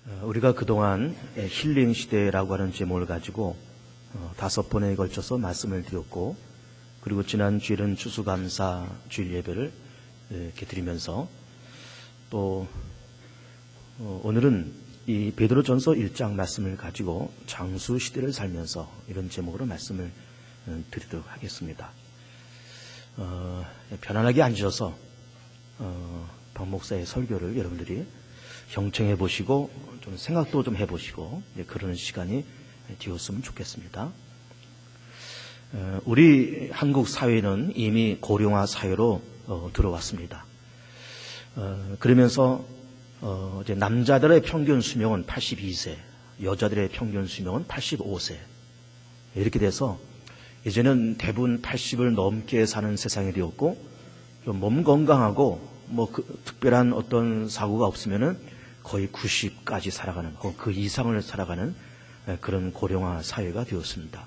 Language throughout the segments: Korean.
우리가 그동안 힐링 시대라고 하는 제목을 가지고 5번에 걸쳐서 말씀을 드렸고, 그리고 지난 주일은 추수감사 주일 예배를 이렇게 드리면서 또 오늘은 이 베드로전서 1장 말씀을 가지고 장수 시대를 살면서 이런 제목으로 말씀을 드리도록 하겠습니다. 편안하게 앉으셔서 박 목사의 설교를 여러분들이 경청해 보시고 좀 생각도 좀 해보시고 그러는 시간이 되었으면 좋겠습니다. 우리 한국 사회는 이미 고령화 사회로 들어왔습니다. 그러면서 이제 남자들의 평균 수명은 82세, 여자들의 평균 수명은 85세 이렇게 돼서 이제는 대부분 80을 넘게 사는 세상이 되었고, 좀 몸 건강하고 특별한 어떤 사고가 없으면은 거의 90까지 살아가는, 그 이상을 살아가는 그런 고령화 사회가 되었습니다.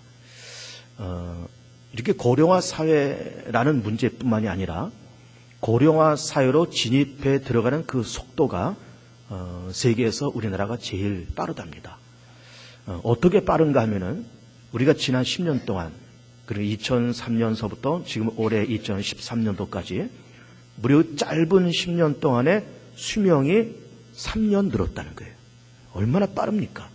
이렇게 고령화 사회라는 문제뿐만이 아니라 고령화 사회로 진입해 들어가는 그 속도가 세계에서 우리나라가 제일 빠르답니다. 어떻게 빠른가 하면은 우리가 지난 10년 동안, 그리고 2003년서부터 지금 올해 2013년도까지 무려 짧은 10년 동안에 수명이 3년 늘었다는 거예요. 얼마나 빠릅니까?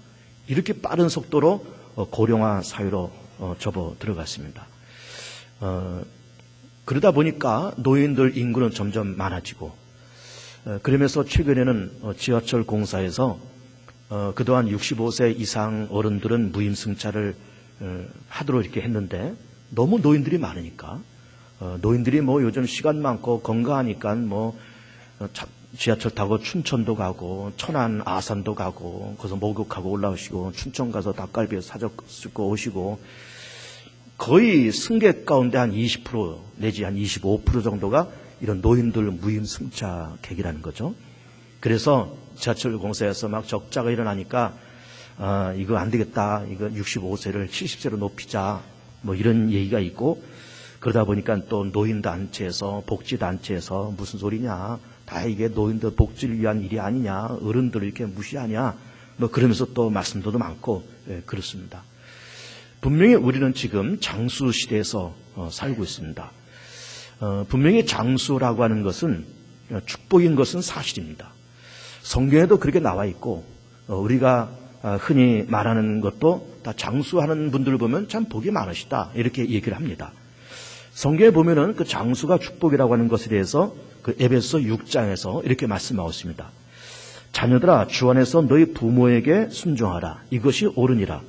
이렇게 빠른 속도로 고령화 사회로 접어 들어갔습니다. 그러다 보니까 노인들 인구는 점점 많아지고, 그러면서 최근에는 지하철 공사에서 그동안 65세 이상 어른들은 무임승차를 하도록 이렇게 했는데, 너무 노인들이 많으니까 노인들이 요즘 시간 많고 건강하니까 지하철 타고 춘천도 가고 천안 아산도 가고 거기서 목욕하고 올라오시고 춘천 가서 닭갈비 사주고 오시고, 거의 승객 가운데 한 20% 내지 한 25% 정도가 이런 노인들 무임승차객이라는 거죠. 그래서 지하철 공사에서 막 적자가 일어나니까 이거 안 되겠다, 이거 65세를 70세로 높이자, 이런 얘기가 있고, 그러다 보니까 또 노인단체에서 복지단체에서 무슨 소리냐, 다 이게 노인들 복지를 위한 일이 아니냐, 어른들을 이렇게 무시하냐, 그러면서 또 말씀도 많고, 그렇습니다. 분명히 우리는 지금 장수 시대에서 살고 있습니다. 분명히 장수라고 하는 것은 축복인 것은 사실입니다. 성경에도 그렇게 나와 있고, 우리가 흔히 말하는 것도 다 장수하는 분들을 보면 참 복이 많으시다 이렇게 얘기를 합니다. 성경에 보면은 그 장수가 축복이라고 하는 것에 대해서 그 에베소 6장에서 이렇게 말씀하고 있습니다. 자녀들아, 주 안에서 너희 부모에게 순종하라. 이것이 옳으니라.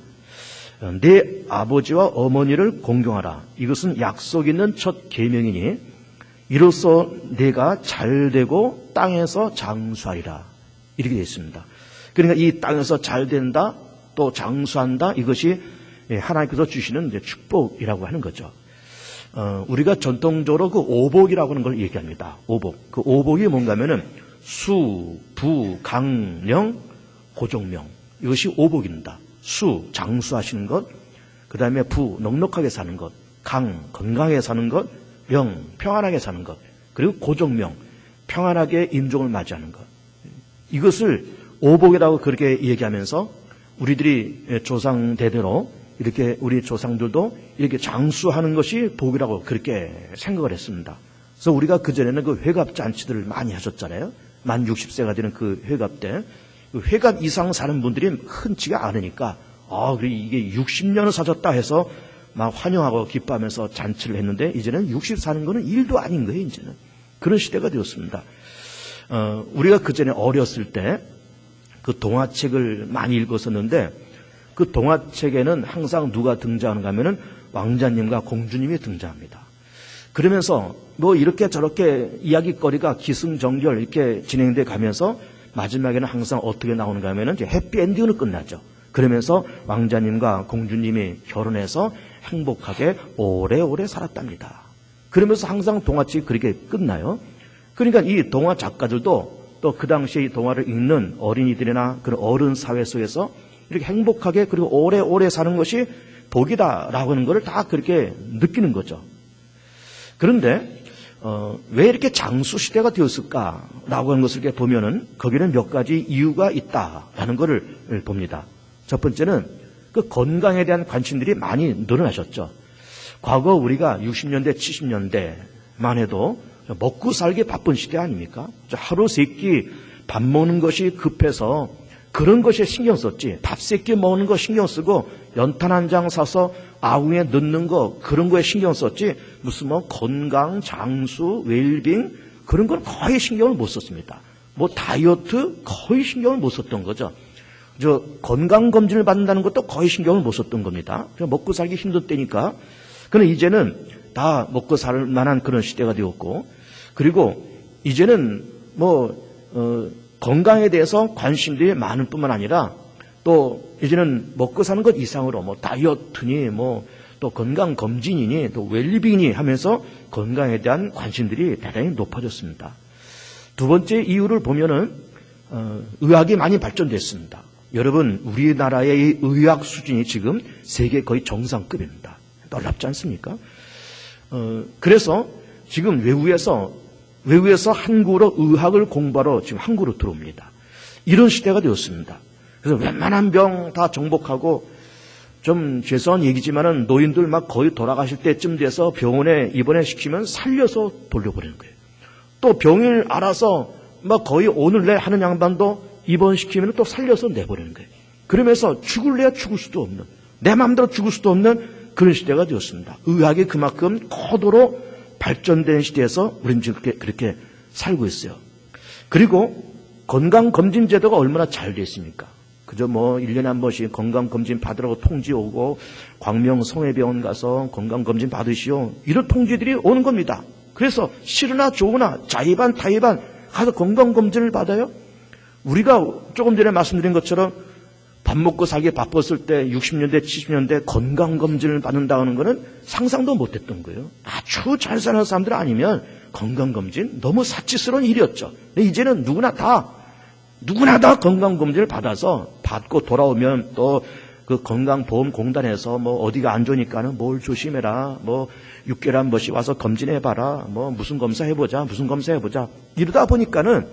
내 아버지와 어머니를 공경하라. 이것은 약속 있는 첫 계명이니 이로써 내가 잘되고 땅에서 장수하리라. 이렇게 되어 있습니다. 그러니까 이 땅에서 잘된다, 또 장수한다, 이것이 하나님께서 주시는 이제 축복이라고 하는 거죠. 우리가 전통적으로 그 오복이라고 하는 걸 얘기합니다. 오복. 그 오복이 뭔가 하면은 수, 부, 강, 령, 고종명. 이것이 오복입니다. 수, 장수하시는 것. 그 다음에 부, 넉넉하게 사는 것. 강, 건강하게 사는 것. 명, 평안하게 사는 것. 그리고 고종명, 평안하게 임종을 맞이하는 것. 이것을 오복이라고 그렇게 얘기하면서 우리들이 조상 대대로 이렇게 우리 조상들도 이렇게 장수하는 것이 복이라고 그렇게 생각을 했습니다. 그래서 우리가 그전에는 그 회갑 잔치들을 많이 하셨잖아요. 만 60세가 되는 그 회갑 때, 그 회갑 이상 사는 분들이 흔치가 않으니까, 그래 이게 60년을 사셨다 해서 막 환영하고 기뻐하면서 잔치를 했는데, 이제는 60 사는 거는 일도 아닌 거예요. 이제는 그런 시대가 되었습니다. 우리가 그전에 어렸을 때 그 동화책을 많이 읽었었는데, 그 동화책에는 항상 누가 등장하는가 하면은 왕자님과 공주님이 등장합니다. 그러면서 이렇게 저렇게 이야기거리가 기승전결 이렇게 진행돼 가면서 마지막에는 항상 어떻게 나오는가 하면은 이제 해피엔딩으로 끝나죠. 그러면서 왕자님과 공주님이 결혼해서 행복하게 오래오래 살았답니다. 그러면서 항상 동화책이 그렇게 끝나요. 그러니까 이 동화 작가들도 또 그 당시에 이 동화를 읽는 어린이들이나 그런 어른 사회 속에서 이렇게 행복하게 그리고 오래오래 사는 것이 복이다라고 하는 것을 다 그렇게 느끼는 거죠. 그런데 왜 이렇게 장수 시대가 되었을까라고 하는 것을 이렇게 보면은 거기는 몇 가지 이유가 있다라는 것을 봅니다. 첫 번째는 그 건강에 대한 관심들이 많이 늘어나셨죠. 과거 우리가 60년대, 70년대만 해도 먹고 살기 바쁜 시대 아닙니까? 하루 세 끼 밥 먹는 것이 급해서 그런 것에 신경 썼지. 밥 세 끼 먹는 거 신경 쓰고 연탄 한 장 사서 아궁이에 넣는 거 그런 거에 신경 썼지. 무슨 뭐 건강, 장수, 웰빙 그런 건 거의 신경을 못 썼습니다. 뭐 다이어트 거의 신경을 못 썼던 거죠. 건강 검진을 받는다는 것도 거의 신경을 못 썼던 겁니다. 그냥 먹고 살기 힘들 때니까. 그런데 이제는 다 먹고 살 만한 그런 시대가 되었고, 그리고 이제는 건강에 대해서 관심들이 많을 뿐만 아니라 또 이제는 먹고 사는 것 이상으로 다이어트니 또 건강 검진이니 또 웰빙이니 하면서 건강에 대한 관심들이 대단히 높아졌습니다. 두 번째 이유를 보면은 의학이 많이 발전됐습니다. 여러분, 우리나라의 의학 수준이 지금 세계 거의 정상급입니다. 놀랍지 않습니까? 그래서 지금 외국에서 한국으로 의학을 공부하러 지금 한국으로 들어옵니다. 이런 시대가 되었습니다. 그래서 웬만한 병 다 정복하고, 좀 죄송한 얘기지만은 노인들 막 거의 돌아가실 때쯤 돼서 병원에 입원시키면 살려서 돌려보내는 거예요. 또 병을 알아서 막 거의 오늘 내일 하는 양반도 입원시키면 또 살려서 내보내는 거예요. 그러면서 죽을래야 죽을 수도 없는, 내 마음대로 죽을 수도 없는 그런 시대가 되었습니다. 의학이 그만큼 고도로 발전된 시대에서 우리는 지금 그렇게 살고 있어요. 그리고 건강검진 제도가 얼마나 잘 되어 있습니까? 그저 1년에 한 번씩 건강검진 받으라고 통지 오고, 광명성회병원 가서 건강검진 받으시오, 이런 통지들이 오는 겁니다. 그래서 싫으나 좋으나 자의반 타의반 가서 건강검진을 받아요. 우리가 조금 전에 말씀드린 것처럼 밥 먹고 살기 바빴을 때 60년대, 70년대 건강검진을 받는다는 것은 상상도 못했던 거예요. 아주 잘 사는 사람들 아니면 건강검진 너무 사치스러운 일이었죠. 근데 이제는 누구나 다 건강검진을 받고 돌아오면 또 그 건강보험공단에서 어디가 안 좋으니까는 뭘 조심해라, 6개월에 한 번씩 와서 검진해봐라, 무슨 검사해보자, 이러다 보니까는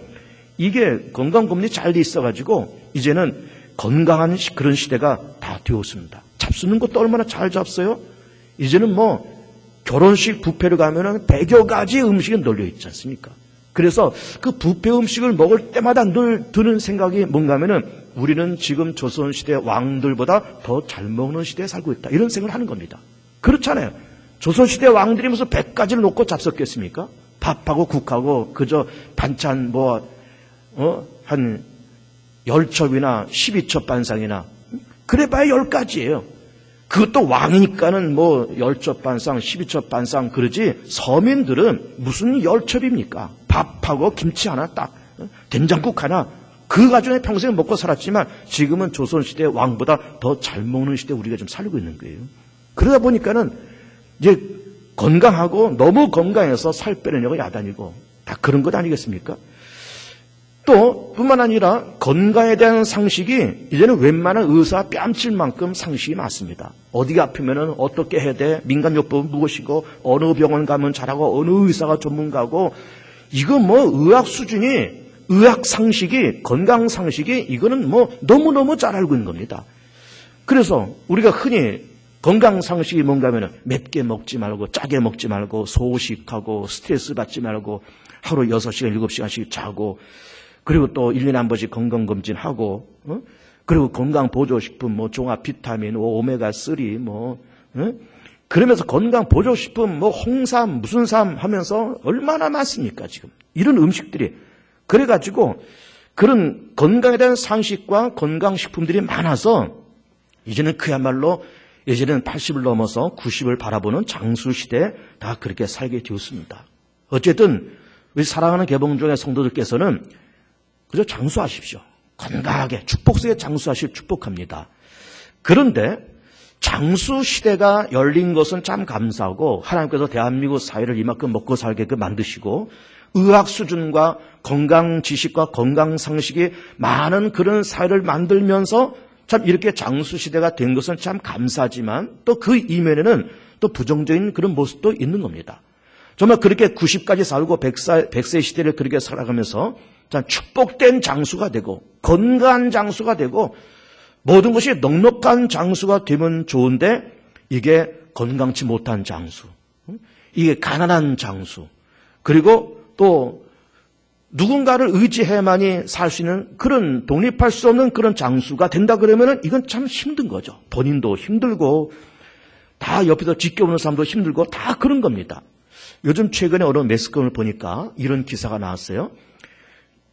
이게 건강검진이 잘 돼 있어가지고 이제는 건강한 그런 시대가 다 되었습니다. 잡수는 것도 얼마나 잘 잡어요? 이제는 결혼식 뷔페를 가면은 100여 가지 음식이 널려 있지 않습니까? 그래서 그 뷔페 음식을 먹을 때마다 늘 드는 생각이 뭔가 하면은 우리는 지금 조선시대 왕들보다 더 잘 먹는 시대에 살고 있다, 이런 생각을 하는 겁니다. 그렇잖아요. 조선시대 왕들이 무슨 100가지를 놓고 잡섰겠습니까? 밥하고 국하고 그저 반찬 한 10첩이나 12첩 반상이나 그래봐야 10가지예요. 그것도 왕이니까는 10첩 반상, 12첩 반상 그러지, 서민들은 무슨 10첩입니까? 밥하고 김치 하나 딱, 된장국 하나, 그 가정에 평생 먹고 살았지만 지금은 조선시대 왕보다 더 잘 먹는 시대에 우리가 좀 살고 있는 거예요. 그러다 보니까는 이제 건강하고 너무 건강해서 살 빼려고 야단이고 다 그런 것 아니겠습니까? 또 뿐만 아니라 건강에 대한 상식이 이제는 웬만한 의사 뺨칠 만큼 상식이 많습니다. 어디가 아프면은 어떻게 해야 돼? 민간요법은 무엇이고, 어느 병원 가면 잘하고, 어느 의사가 전문가고, 이거 의학 수준이, 의학 상식이, 건강 상식이 이거는 너무너무 잘 알고 있는 겁니다. 그래서 우리가 흔히 건강 상식이 뭔가 하면은 맵게 먹지 말고, 짜게 먹지 말고, 소식하고, 스트레스 받지 말고, 하루 6시간, 7시간씩 자고, 그리고 또 1년에 한 번씩 건강검진하고, 그리고 건강보조식품, 종합 비타민, 오메가3, 그러면서 건강보조식품, 홍삼, 무슨 삼 하면서 얼마나 많습니까, 지금. 이런 음식들이. 그래가지고, 그런 건강에 대한 상식과 건강식품들이 많아서, 이제는 그야말로, 예전에는 80을 넘어서 90을 바라보는 장수시대에 다 그렇게 살게 되었습니다. 어쨌든, 우리 사랑하는 개봉종의 성도들께서는 그저 장수하십시오. 건강하게 축복 속에 장수하실 축복합니다. 그런데 장수 시대가 열린 것은 참 감사하고, 하나님께서 대한민국 사회를 이만큼 먹고 살게끔 만드시고 의학 수준과 건강 지식과 건강 상식이 많은 그런 사회를 만들면서 참 이렇게 장수 시대가 된 것은 참 감사하지만 또 그 이면에는 또 부정적인 그런 모습도 있는 겁니다. 정말 그렇게 90까지 살고 100세 시대를 그렇게 살아가면서 축복된 장수가 되고 건강한 장수가 되고 모든 것이 넉넉한 장수가 되면 좋은데 이게 건강치 못한 장수, 이게 가난한 장수, 그리고 또 누군가를 의지해야만이 살 수 있는 그런 독립할 수 없는 그런 장수가 된다 그러면은 이건 참 힘든 거죠. 본인도 힘들고 다 옆에서 지켜보는 사람도 힘들고 다 그런 겁니다. 요즘 최근에 어느 매스컴을 보니까 이런 기사가 나왔어요.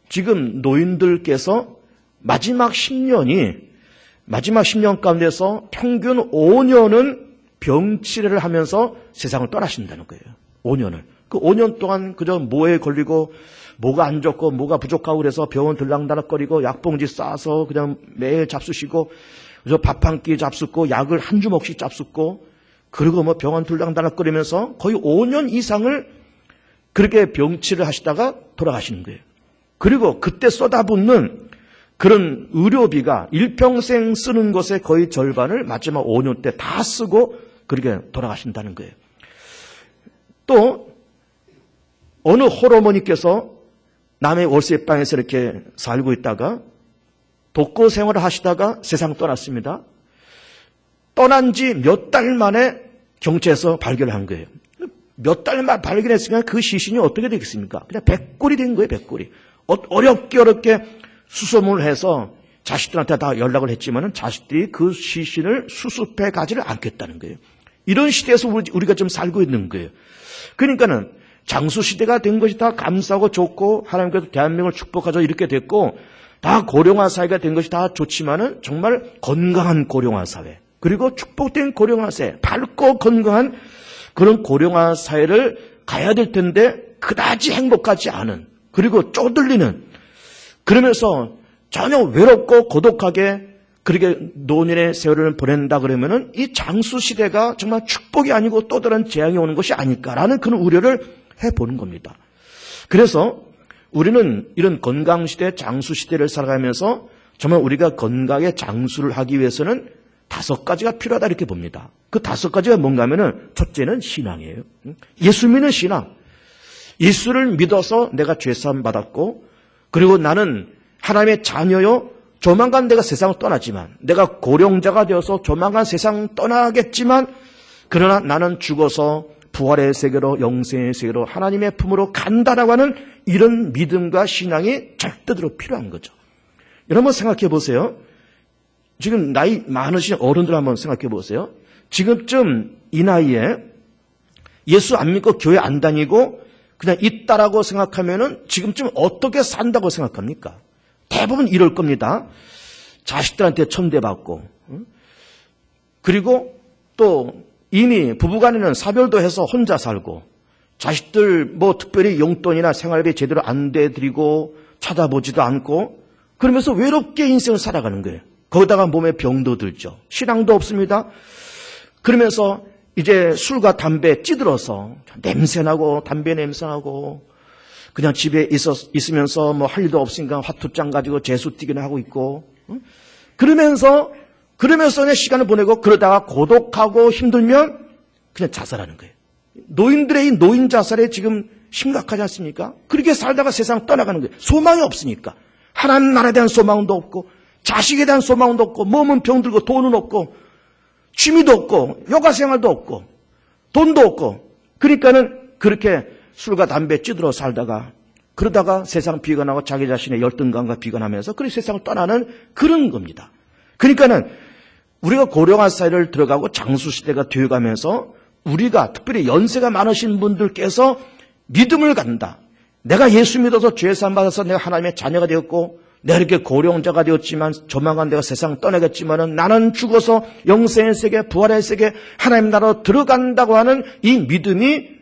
지금 노인들께서 마지막 10년 가운데서 평균 5년은 병치레를 하면서 세상을 떠나신다는 거예요. 5년을. 그 5년 동안 그저 뭐에 걸리고 뭐가 안 좋고 뭐가 부족하고 그래서 병원 들락날락거리고 약봉지 싸서 그냥 매일 잡수시고 그저 밥 한 끼 잡수고 약을 한 주먹씩 잡수고 그리고 뭐 병원 들락날락거리면서 거의 5년 이상을 그렇게 병치를 하시다가 돌아가시는 거예요. 그리고 그때 쏟아붓는 그런 의료비가 일평생 쓰는 것의 거의 절반을 마지막 5년 때 다 쓰고 그렇게 돌아가신다는 거예요. 또 어느 홀어머니께서 남의 월세방에서 이렇게 살고 있다가 독거 생활을 하시다가 세상 떠났습니다. 떠난 지 몇 달 만에 경찰에서 발견을 한 거예요. 몇 달 만에 발견했으니까 그 시신이 어떻게 되겠습니까? 그냥 백골이 된 거예요, 백골이. 어렵게 수소문을 해서 자식들한테 다 연락을 했지만은 자식들이 그 시신을 수습해 가지를 않겠다는 거예요. 이런 시대에서 우리가 좀 살고 있는 거예요. 그러니까는 장수 시대가 된 것이 다 감사하고 좋고 하나님께서 대한민국을 축복하죠 이렇게 됐고 다 고령화 사회가 된 것이 다 좋지만은 정말 건강한 고령화 사회 그리고 축복된 고령화 사회 밝고 건강한 그런 고령화 사회를 가야 될 텐데 그다지 행복하지 않은 그리고 쪼들리는 그러면서 전혀 외롭고 고독하게 그렇게 노년의 세월을 보낸다 그러면은 이 장수 시대가 정말 축복이 아니고 또 다른 재앙이 오는 것이 아닐까라는 그런 우려를 해보는 겁니다. 그래서 우리는 이런 건강 시대, 장수 시대를 살아가면서 정말 우리가 건강에 장수를 하기 위해서는 5가지가 필요하다 이렇게 봅니다. 그 5가지가 뭔가 하면은 첫째는 신앙이에요. 예수 믿는 신앙. 예수를 믿어서 내가 죄사함 받았고 그리고 나는 하나님의 자녀요. 조만간 내가 세상을 떠나지만 내가 고령자가 되어서 조만간 세상 떠나겠지만 그러나 나는 죽어서 부활의 세계로 영생의 세계로 하나님의 품으로 간다라고 하는 이런 믿음과 신앙이 절대로 필요한 거죠. 여러분 생각해 보세요. 지금 나이 많으신 어른들 한번 생각해 보세요. 지금쯤 이 나이에 예수 안 믿고 교회 안 다니고 그냥 있다라고 생각하면은 지금쯤 어떻게 산다고 생각합니까? 대부분 이럴 겁니다. 자식들한테 천대받고 그리고 또 이미 부부간에는 사별도 해서 혼자 살고 자식들 뭐 특별히 용돈이나 생활비 제대로 안 대드리고 쳐다보지도 않고 그러면서 외롭게 인생을 살아가는 거예요. 거기다가 몸에 병도 들죠. 신앙도 없습니다. 그러면서 이제 술과 담배 찌들어서 냄새나고 담배 냄새나고 그냥 집에 있으면서 뭐 할 일도 없으니까 화투장 가지고 재수 뛰기나 하고 있고 그러면서 그냥 시간을 보내고 그러다가 고독하고 힘들면 그냥 자살하는 거예요. 노인들의 이 노인 자살에 지금 심각하지 않습니까? 그렇게 살다가 세상 떠나가는 거예요. 소망이 없으니까. 하나님 나라에 대한 소망도 없고 자식에 대한 소망도 없고 몸은 병들고 돈은 없고 취미도 없고 여가생활도 없고 돈도 없고 그러니까는 그렇게 술과 담배 찌들어 살다가 그러다가 세상 비관하고 자기 자신의 열등감과 비관하면서 그렇게 세상을 떠나는 그런 겁니다. 그러니까는 우리가 고령화 사회를 들어가고 장수시대가 되어가면서 우리가 특별히 연세가 많으신 분들께서 믿음을 갖는다. 내가 예수 믿어서 죄사함 받아서 내가 하나님의 자녀가 되었고 내가 이렇게 고령자가 되었지만 조만간 내가 세상 떠나겠지만은 나는 죽어서 영생의 세계, 부활의 세계, 하나님 나라로 들어간다고 하는 이 믿음이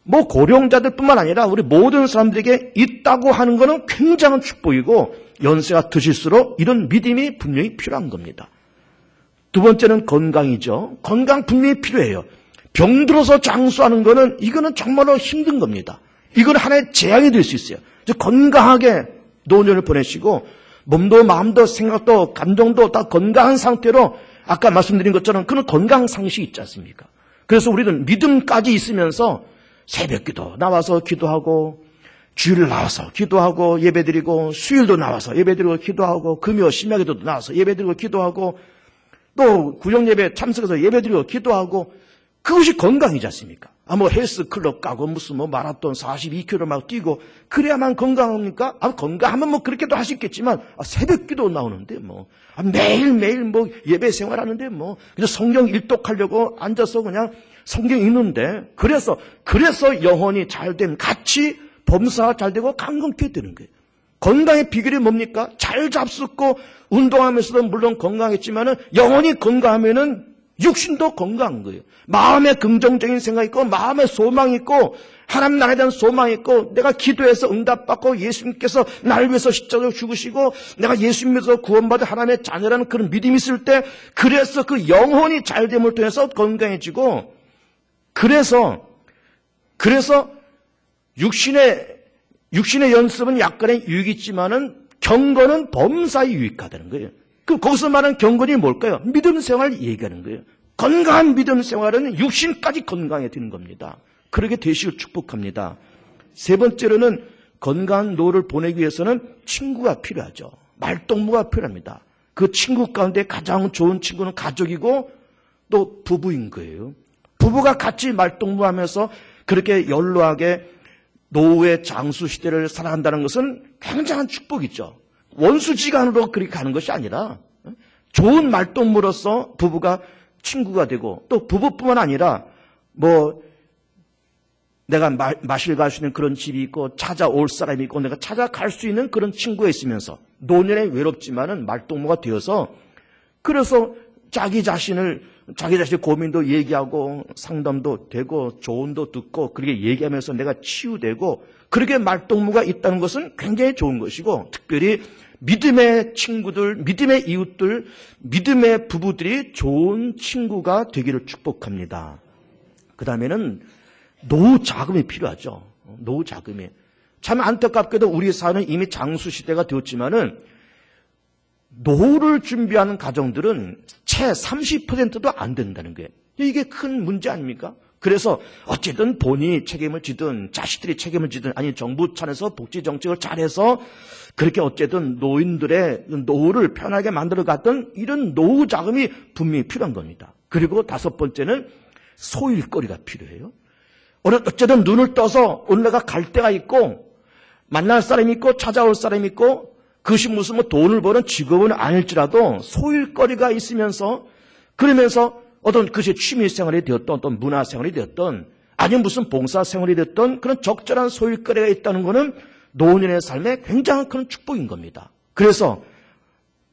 뭐 고령자들뿐만 아니라 우리 모든 사람들에게 있다고 하는 것은 굉장한 축복이고 연세가 드실수록 이런 믿음이 분명히 필요한 겁니다. 두 번째는 건강이죠. 건강 분명히 필요해요. 병들어서 장수하는 거는 이거는 정말로 힘든 겁니다. 이건 하나의 재앙이 될 수 있어요. 건강하게 노년을 보내시고 몸도 마음도 생각도 감정도 다 건강한 상태로 아까 말씀드린 것처럼 그런 건강 상식이 있지 않습니까? 그래서 우리는 믿음까지 있으면서 새벽기도 나와서 기도하고, 주일 나와서 기도하고 예배드리고, 수요일도 나와서 예배드리고 기도하고, 금요 심야기도도 나와서 예배드리고 기도하고, 또 구정예배 참석해서 예배드리고 기도하고, 그것이 건강이지 않습니까? 뭐 헬스클럽 가고 무슨 마라톤 42km 막 뛰고 그래야만 건강합니까? 건강하면 뭐 그렇게도 할 수 있겠지만, 새벽기도 나오는데 매일매일 예배 생활하는데 그냥 성경 일독하려고 앉아서 그냥 성경 읽는데, 그래서 영혼이 잘됨 같이 범사가 잘 되고 강건케 되는 거예요. 건강의 비결이 뭡니까? 잘 잡숫고 운동하면서도 물론 건강했지만은 영혼이 건강하면은 육신도 건강한 거예요. 마음에 긍정적인 생각이 있고, 마음에 소망이 있고, 하나님 나라에 대한 소망이 있고, 내가 기도해서 응답받고 예수님께서 나를 위해서 십자가로 죽으시고 내가 예수님에서 구원받은 하나님의 자녀라는 그런 믿음이 있을 때, 그래서 그 영혼이 잘됨을 통해서 건강해지고, 그래서 육신의 연습은 약간의 유익이 있지만은 경건은 범사에 유익하다는 거예요. 거기서 말하는 경건이 뭘까요? 믿음 생활을 얘기하는 거예요. 건강한 믿음 생활은 육신까지 건강해지는 겁니다. 그렇게 되시길 축복합니다. 세 번째로는 건강한 노후를 보내기 위해서는 친구가 필요하죠. 말동무가 필요합니다. 그 친구 가운데 가장 좋은 친구는 가족이고 또 부부인 거예요. 부부가 같이 말동무하면서 그렇게 연로하게 노후의 장수 시대를 살아간다는 것은 굉장한 축복이죠. 원수지간으로 그렇게 가는 것이 아니라 좋은 말동무로서 부부가 친구가 되고, 또 부부뿐만 아니라 내가 마실 갈 수 있는 그런 집이 있고 찾아올 사람이 있고 내가 찾아갈 수 있는 그런 친구가 있으면서 노년에 외롭지만은 말동무가 되어서, 그래서 자기 자신의 고민도 얘기하고 상담도 되고 조언도 듣고 그렇게 얘기하면서 내가 치유되고, 그렇게 말동무가 있다는 것은 굉장히 좋은 것이고, 특별히 믿음의 친구들, 믿음의 이웃들, 믿음의 부부들이 좋은 친구가 되기를 축복합니다. 그 다음에는 노후 자금이 필요하죠. 노후 자금이. 참 안타깝게도 우리 사회는 이미 장수 시대가 되었지만은 노후를 준비하는 가정들은 채 30%도 안 된다는 거예요. 이게 큰 문제 아닙니까? 그래서 어쨌든 본인이 책임을 지든 자식들이 책임을 지든, 아니 정부 차원에서 복지 정책을 잘해서 그렇게 어쨌든 노인들의 노후를 편하게 만들어 갔던 이런 노후 자금이 분명히 필요한 겁니다. 그리고 다섯 번째는 소일거리가 필요해요. 어쨌든 눈을 떠서 어느 가 갈 데가 있고 만날 사람이 있고 찾아올 사람이 있고, 그것이 무슨 돈을 버는 직업은 아닐지라도 소일거리가 있으면서, 그러면서 어떤 그것이 취미생활이 되었던 어떤 문화생활이 되었던 아니면 무슨 봉사생활이 되었던 그런 적절한 소일거리가 있다는 것은 노년의 삶에 굉장한 큰 축복인 겁니다. 그래서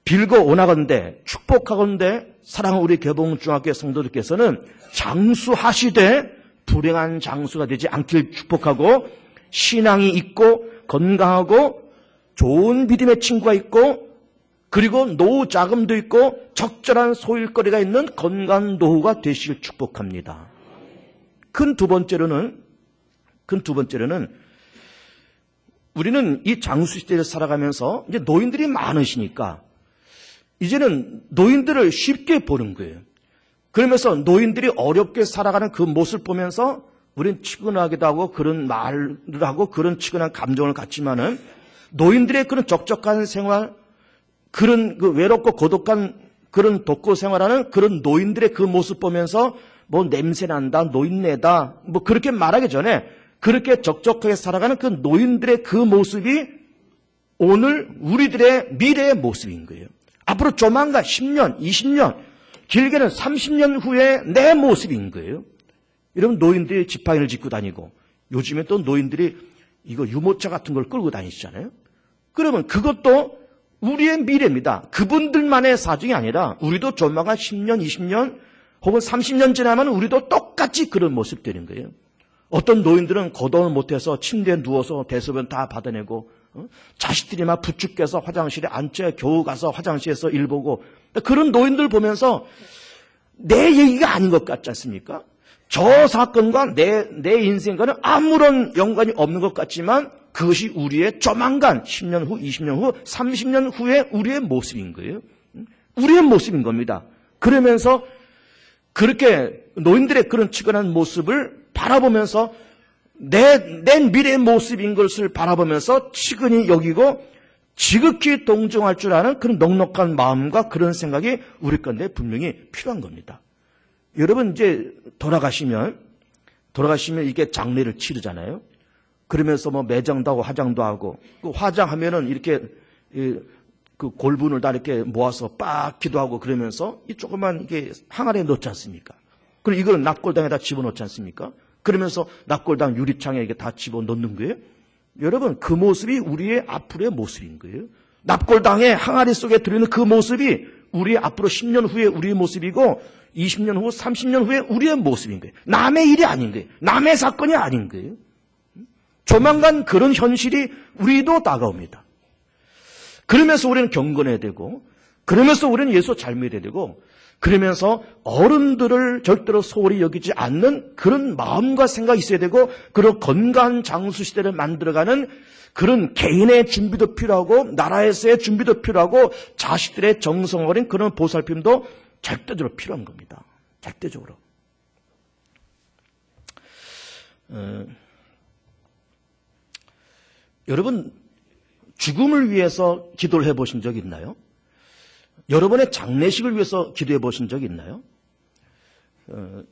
빌고 원하건대 축복하건대 사랑하는 우리 개봉중학교 성도들께서는 장수하시되 불행한 장수가 되지 않길 축복하고, 신앙이 있고 건강하고 좋은 믿음의 친구가 있고, 그리고 노후 자금도 있고 적절한 소일거리가 있는 건강한 노후가 되시길 축복합니다. 큰 두 번째로는 우리는 이 장수 시대를 살아가면서 이제 노인들이 많으시니까 이제는 노인들을 쉽게 보는 거예요. 그러면서 노인들이 어렵게 살아가는 그 모습을 보면서 우리는 측은하기도 하고 그런 말을 하고 그런 측은한 감정을 갖지만은, 노인들의 그런 적적한 생활, 그런 그 외롭고 고독한 그런 독거 생활하는 그런 노인들의 그 모습 보면서 냄새 난다, 노인네다, 그렇게 말하기 전에 그렇게 적적하게 살아가는 그 노인들의 그 모습이 오늘 우리들의 미래의 모습인 거예요. 앞으로 조만간 10년, 20년, 길게는 30년 후에 내 모습인 거예요. 여러분, 노인들이 지팡이를 짚고 다니고 요즘에 또 노인들이 이거 유모차 같은 걸 끌고 다니시잖아요. 그러면 그것도 우리의 미래입니다. 그분들만의 사정이 아니라 우리도 조만간 10년, 20년 혹은 30년 지나면 우리도 똑같이 그런 모습 되는 거예요. 어떤 노인들은 거동을 못해서 침대에 누워서 대소변 다 받아내고, 자식들이 막 부축해서 화장실에 앉자 겨우 가서 화장실에서 일 보고, 그런 노인들 보면서 내 얘기가 아닌 것 같지 않습니까? 저 사건과 내 인생과는 아무런 연관이 없는 것 같지만 그것이 우리의 조만간 10년 후, 20년 후, 30년 후에 우리의 모습인 거예요. 우리의 모습인 겁니다. 그러면서 그렇게 노인들의 그런 측은한 모습을 바라보면서 내 미래의 모습인 것을 바라보면서 치근히 여기고 지극히 동정할 줄 아는 그런 넉넉한 마음과 그런 생각이 우리 가운데 분명히 필요한 겁니다. 여러분 이제 돌아가시면 이게 장례를 치르잖아요. 그러면서 뭐 매장도 하고 화장도 하고, 그 화장하면은 이렇게 그 골분을 다 이렇게 모아서 빡 기도하고 그러면서 이 조그만 이게 항아리에 넣지 않습니까? 그럼 이걸 납골당에다 집어넣지 않습니까? 그러면서 납골당 유리창에 이게 다 집어넣는 거예요. 여러분 그 모습이 우리의 앞으로의 모습인 거예요. 납골당에 항아리 속에 들어있는 그 모습이 우리의 앞으로 10년 후에 우리의 모습이고 20년 후, 30년 후에 우리의 모습인 거예요. 남의 일이 아닌 거예요. 남의 사건이 아닌 거예요. 조만간 그런 현실이 우리도 다가옵니다. 그러면서 우리는 경건해야 되고, 그러면서 우리는 예수 잘 믿어야 되고, 그러면서 어른들을 절대로 소홀히 여기지 않는 그런 마음과 생각이 있어야 되고, 그런 건강한 장수 시대를 만들어가는 그런 개인의 준비도 필요하고, 나라에서의 준비도 필요하고, 자식들의 정성 어린 그런 보살핌도 절대적으로 필요한 겁니다. 절대적으로. 여러분 죽음을 위해서 기도를 해보신 적 있나요? 여러분의 장례식을 위해서 기도해 보신 적 있나요?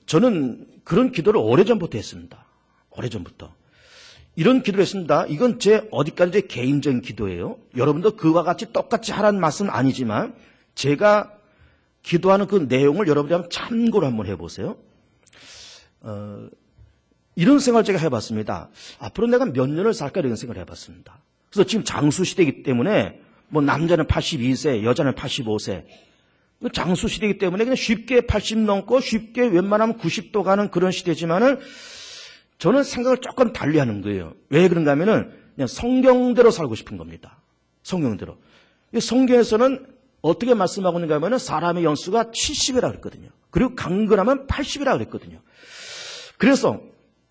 저는 그런 기도를 오래전부터 했습니다. 오래전부터. 이런 기도를 했습니다. 이건 제 어디까지 개인적인 기도예요. 여러분도 그와 같이 똑같이 하라는 말씀은 아니지만 제가 기도하는 그 내용을 여러분이 한번 참고를 한번 해보세요. 이런 생각을 제가 해봤습니다. 앞으로 내가 몇 년을 살까 이런 생각을 해봤습니다. 그래서 지금 장수시대이기 때문에 뭐 남자는 82세, 여자는 85세. 장수시대이기 때문에 그냥 쉽게 80 넘고 쉽게 웬만하면 90도 가는 그런 시대지만은 저는 생각을 조금 달리 하는 거예요. 왜 그런가 하면은 그냥 성경대로 살고 싶은 겁니다. 성경대로. 성경에서는 어떻게 말씀하고 있는가 하면은 사람의 연수가 70이라고 그랬거든요. 그리고 강건하면 80이라고 그랬거든요. 그래서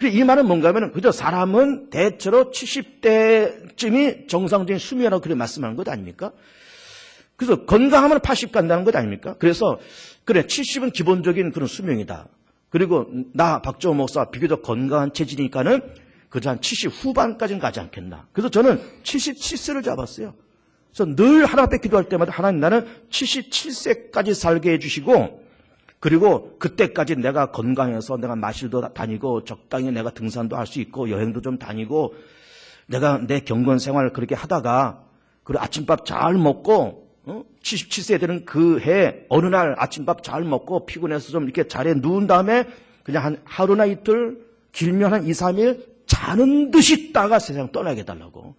이 말은 뭔가 하면은 그저 사람은 대체로 70대쯤이 정상적인 수명이라고 그렇게 말씀하는 것 아닙니까? 그래서 건강하면 80 간다는 것 아닙니까? 그래서 그래 70은 기본적인 그런 수명이다. 그리고 나 박정호 목사 비교적 건강한 체질이니까는 그저 한 70 후반까지는 가지 않겠나. 그래서 저는 77세를 잡았어요. 그래서 늘 하나님 앞에 기도할 때마다 하나님 나는 77세까지 살게 해주시고 그리고 그때까지 내가 건강해서 내가 마실도 다니고 적당히 내가 등산도 할 수 있고 여행도 좀 다니고 내가 내 경건 생활을 그렇게 하다가 그리고 아침밥 잘 먹고 77세 되는 그 해 어느 날 아침밥 잘 먹고 피곤해서 좀 이렇게 자리에 누운 다음에 그냥 한 하루나 이틀 길면 한 2, 3일 자는 듯이 있다가 세상 떠나게 해달라고.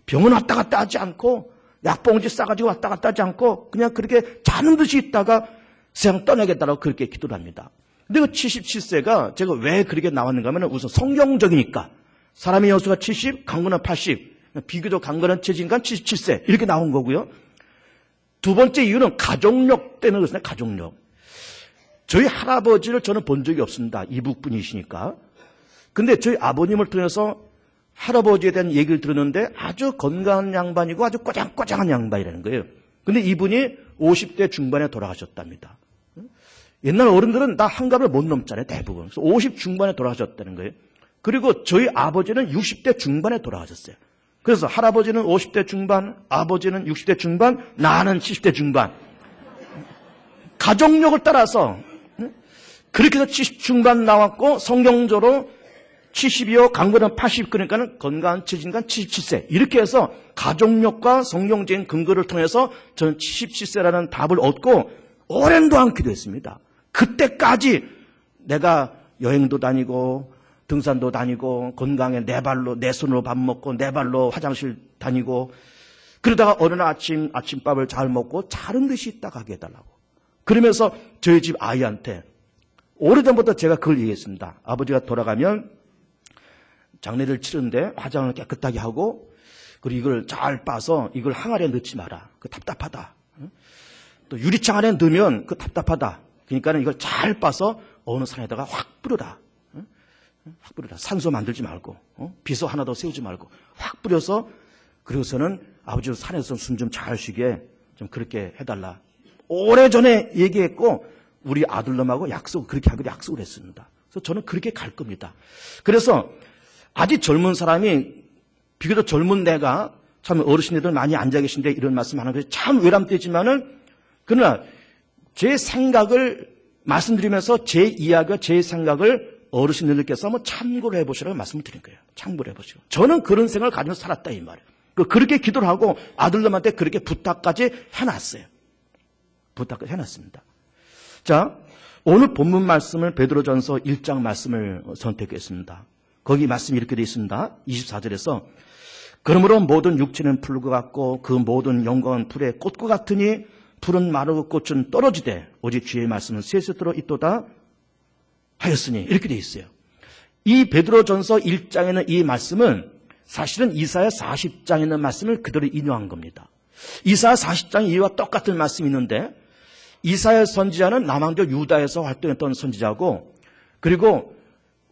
병원 왔다 갔다 하지 않고 약봉지 싸가지고 왔다 갔다 하지 않고 그냥 그렇게 자는 듯이 있다가 세상 떠나겠다고 그렇게 기도를 합니다. 근데 그 77세가 제가 왜 그렇게 나왔는가 하면 우선 성경적이니까 사람의 연수가 70, 강건한 80, 비교적 강건한 체질이니까 77세 이렇게 나온 거고요. 두 번째 이유는 가족력 때문에 그렇습니다. 가족력. 저희 할아버지를 저는 본 적이 없습니다. 이북 분이시니까. 근데 저희 아버님을 통해서 할아버지에 대한 얘기를 들었는데 아주 건강한 양반이고 아주 꼬장꼬장한 양반이라는 거예요. 근데 이분이 50대 중반에 돌아가셨답니다. 옛날 어른들은 다 한갑을 못 넘잖아요. 대부분. 그래서 50 중반에 돌아가셨다는 거예요. 그리고 저희 아버지는 60대 중반에 돌아가셨어요. 그래서 할아버지는 50대 중반, 아버지는 60대 중반, 나는 70대 중반. 가족력을 따라서 그렇게 해서 70 중반 나왔고 성경적으로 70이요, 강건은 80, 그러니까는 건강한 체질인가 77세. 이렇게 해서 가족력과 성경적인 근거를 통해서 저는 77세라는 답을 얻고 오랜 동안 기도했습니다. 그때까지 내가 여행도 다니고 등산도 다니고 건강에 내 발로 내 손으로 밥 먹고 내 발로 화장실 다니고 그러다가 어느 날 아침밥을 잘 먹고 자는 듯이 있다가 하게 해달라고. 그러면서 저희 집 아이한테 오래전부터 제가 그걸 얘기했습니다. 아버지가 돌아가면 장례를 치르는데 화장을 깨끗하게 하고 그리고 이걸 잘 빠서 이걸 항아리에 넣지 마라. 그 답답하다. 또 유리창 안에 넣으면 그 답답하다. 그러니까 이걸 잘 빠서 어느 산에다가 확 뿌려라. 확 뿌려라. 산소 만들지 말고 비서 하나 더 세우지 말고 확 뿌려서 그리고서는 아버지도 산에서 숨 좀 잘 쉬게 좀 그렇게 해달라. 오래전에 얘기했고 우리 아들놈하고 그렇게 하기로 약속을 했습니다. 그래서 저는 그렇게 갈 겁니다. 그래서 아직 젊은 사람이 비교적 젊은 내가 참 어르신들 많이 앉아 계신데 이런 말씀 하는 것이 참 외람되지만은 그러나 제 생각을 말씀드리면서 제 이야기와 제 생각을 어르신들께서 한번 참고를 해보시라고 말씀을 드린 거예요. 참고를 해보시고. 저는 그런 생각을 가지고 살았다 이 말이에요. 그렇게 기도를 하고 아들놈한테 그렇게 부탁까지 해놨어요. 부탁까지 해놨습니다. 자, 오늘 본문 말씀을 베드로전서 1장 말씀을 선택했습니다. 거기 말씀이 이렇게 되어 있습니다. 24절에서 그러므로 모든 육체는 풀과 같고 그 모든 영광은 풀의 꽃과 같으니 풀은 마르고 꽃은 떨어지되 오직 주의 말씀은 세세토록 있도다 하였으니 이렇게 되어 있어요. 이 베드로전서 1장에는 이 말씀은 사실은 이사야 40장에 있는 말씀을 그대로 인용한 겁니다. 이사야 40장 이와 똑같은 말씀이 있는데 이사야 선지자는 남왕조 유다에서 활동했던 선지자고 그리고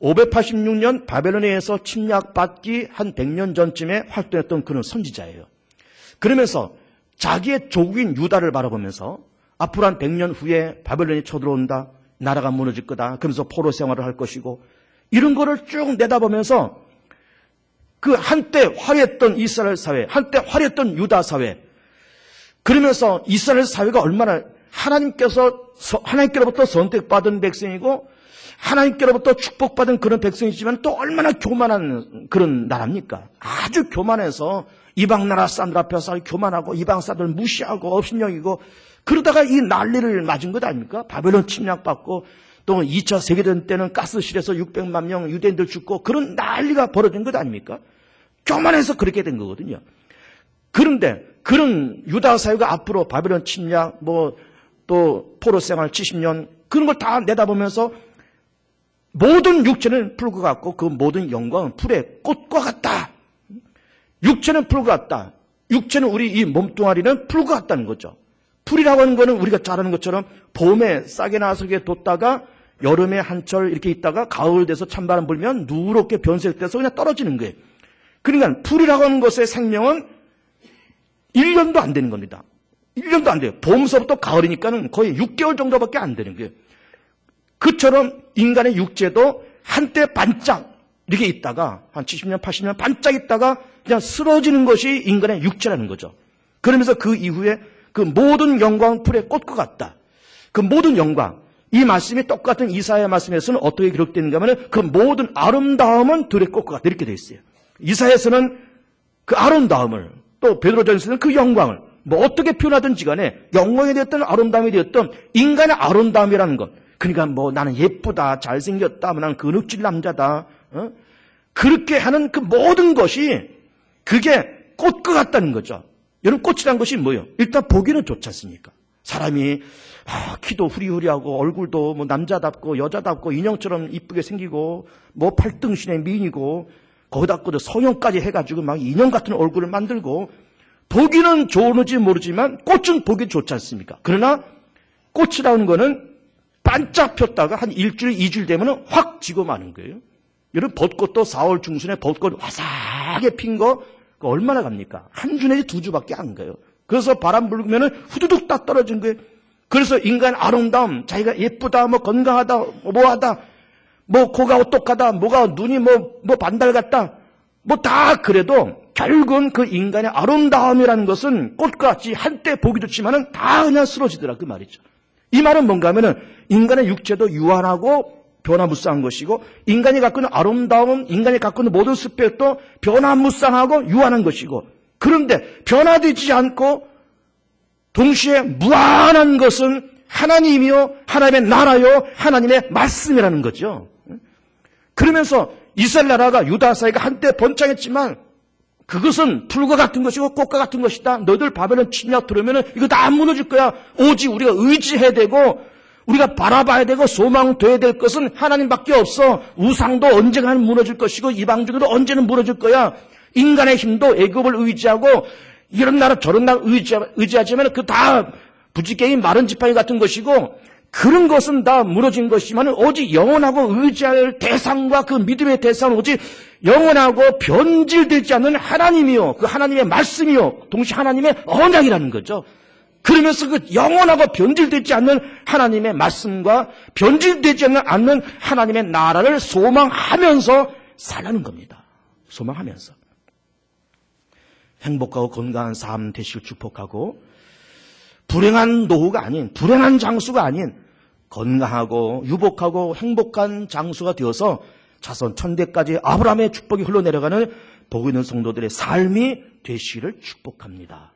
586년 바벨론에서 침략받기 한 100년 전쯤에 활동했던 그런 선지자예요. 그러면서 자기의 조국인 유다를 바라보면서 앞으로 한 100년 후에 바벨론이 쳐들어온다. 나라가 무너질 거다. 그러면서 포로 생활을 할 것이고 이런 거를 쭉 내다보면서 그 한때 화려했던 이스라엘 사회, 한때 화려했던 유다 사회 그러면서 이스라엘 사회가 얼마나 하나님께로부터 선택받은 백성이고 하나님께로부터 축복받은 그런 백성이지만 또 얼마나 교만한 그런 나라입니까? 아주 교만해서 이방 나라 사람들 앞에서 교만하고 이방 사람들 무시하고 업신여기고 그러다가 이 난리를 맞은 것 아닙니까? 바벨론 침략받고 또 2차 세계대전 때는 가스실에서 600만 명 유대인들 죽고 그런 난리가 벌어진 것 아닙니까? 교만해서 그렇게 된 거거든요. 그런데 그런 유다 사회가 앞으로 바벨론 침략 또 포로 생활 70년 그런 걸 다 내다보면서 모든 육체는 풀과 같고 그 모든 영광은 풀의 꽃과 같다. 육체는 풀과 같다. 육체는 우리 이 몸뚱아리는 풀과 같다는 거죠. 풀이라고 하는 거는 우리가 잘 아는 것처럼 봄에 싹이 나서 뒀다가 여름에 한철 이렇게 있다가 가을 돼서 찬바람 불면 누렇게 변색돼서 그냥 떨어지는 거예요. 그러니까 풀이라고 하는 것의 생명은 1년도 안 되는 겁니다. 1년도 안 돼요. 봄서부터 가을이니까는 거의 6개월 정도밖에 안 되는 거예요. 그처럼 인간의 육체도 한때 반짝 이렇게 있다가 한 70년, 80년 반짝 있다가 그냥 쓰러지는 것이 인간의 육체라는 거죠. 그러면서 그 이후에 그 모든 영광 풀의 꽃과 같다. 그 모든 영광. 이 말씀이 똑같은 이사야 말씀에서는 어떻게 기록되는가 하면 그 모든 아름다움은 들의 꽃과 같다. 이렇게 되어 있어요. 이사야에서는 그 아름다움을 또 베드로전서는 그 영광을 어떻게 표현하든지 간에 영광이 되었던 아름다움이 되었던 인간의 아름다움이라는 것. 그러니까 나는 예쁘다, 잘생겼다, 나는 근육질 남자다. 그렇게 하는 그 모든 것이 그게 꽃과 같다는 거죠. 여러분 꽃이란 것이 뭐예요? 일단 보기는 좋지 않습니까? 사람이 키도 후리후리하고 얼굴도 남자답고 여자답고 인형처럼 이쁘게 생기고 팔등신의 미인이고 거기다 성형까지 해가지고 막 인형 같은 얼굴을 만들고 보기는 좋은지 모르지만 꽃은 보기 좋지 않습니까? 그러나 꽃이라는 거는 반짝 폈다가 한 일주일, 2주일 되면 확 지고 마는 거예요. 여러분 벚꽃도 4월 중순에 벚꽃 화사하게 핀 거 얼마나 갑니까? 한 주 내지 2주밖에 안 가요. 그래서 바람 불면은 후두둑 딱 떨어진 거예요. 그래서 인간 아름다움, 자기가 예쁘다, 건강하다, 뭐하다, 코가 오똑하다, 눈이 반달 같다, 다 그래도 결국은 그 인간의 아름다움이라는 것은 꽃같이 한때 보기 좋지만은 다 그냥 쓰러지더라 그 말이죠. 이 말은 뭔가 하면은 인간의 육체도 유한하고 변화무쌍한 것이고 인간이 갖고 있는 아름다움, 인간이 갖고 있는 모든 스펙도 변화무쌍하고 유한한 것이고 그런데 변화되지 않고 동시에 무한한 것은 하나님이요 하나님의 나라요 하나님의 말씀이라는 거죠. 그러면서 이스라엘 나라가 유다 사회가 한때 번창했지만 그것은 풀과 같은 것이고 꽃과 같은 것이다. 너희들 바벨론 침략 들어오면 이거 다 안 무너질 거야. 오직 우리가 의지해야 되고 우리가 바라봐야 되고 소망돼야 될 것은 하나님밖에 없어. 우상도 언젠가는 무너질 것이고 이방주도 언제는 무너질 거야. 인간의 힘도 애굽을 의지하고 이런 나라 저런 나라 의지하지만 그 다 부지깽이 마른 지팡이 같은 것이고 그런 것은 다 무너진 것이지만 오직 영원하고 의지할 대상과 그 믿음의 대상은 오직 영원하고 변질되지 않는 하나님이요. 그 하나님의 말씀이요. 동시에 하나님의 언약이라는 거죠. 그러면서 그 영원하고 변질되지 않는 하나님의 말씀과 변질되지 않는 하나님의 나라를 소망하면서 살라는 겁니다. 소망하면서 행복하고 건강한 삶 되시길 축복하고 불행한 노후가 아닌 불행한 장수가 아닌 건강하고 유복하고 행복한 장수가 되어서 자손 천대까지 아브라함의 축복이 흘러내려가는 복 있는 성도들의 삶이 되시기를 축복합니다.